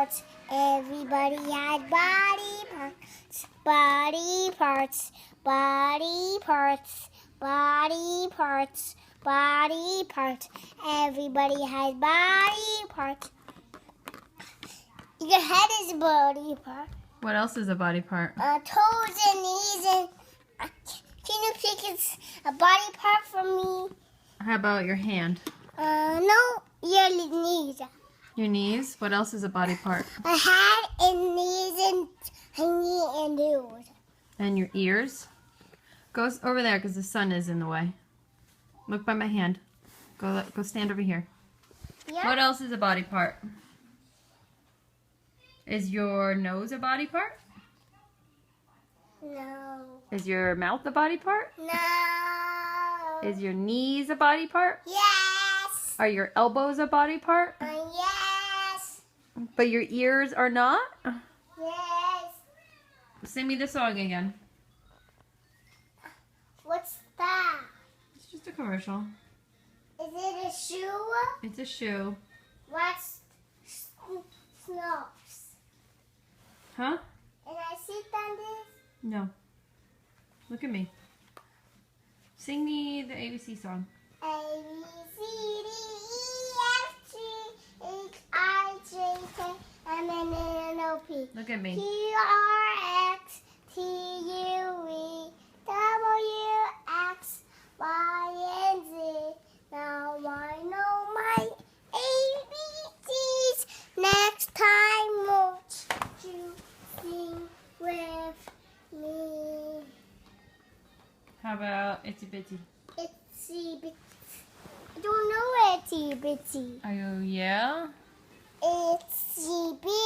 parts. Everybody has body parts. Body parts. Body parts. Body parts. Body parts. Everybody has body parts. Your head is a body part. What else is a body part? Toes and knees and. Can you pick a body part for me? How about your hand? No, your knees. Your knees? What else is a body part? A head and knees and knee and toes. And your ears? Go over there because the sun is in the way. Look by my hand. Go stand over here. Yeah. What else is a body part? Is your nose a body part? No. Is your mouth a body part? No. Is your knees a body part? Yes. Are your elbows a body part? Yes. But your ears are not? Yes. Sing me the song again. What's that? It's just a commercial. Is it a shoe? It's a shoe. What's snobs? Huh? And I sit on this? No. Look at me. Sing me the ABC song. A, B, C, D, E, F, G, H, I, J, K, M, N, N, O, P. Look at me. Q, R, X, T, U, V, W, X, Y, and Z. Now I know my ABCs. Next time, won't you sing with me? How about Itsy Bitsy? Itsy bitsy. I don't know itsy bitsy. Oh, yeah? Itsy bitsy.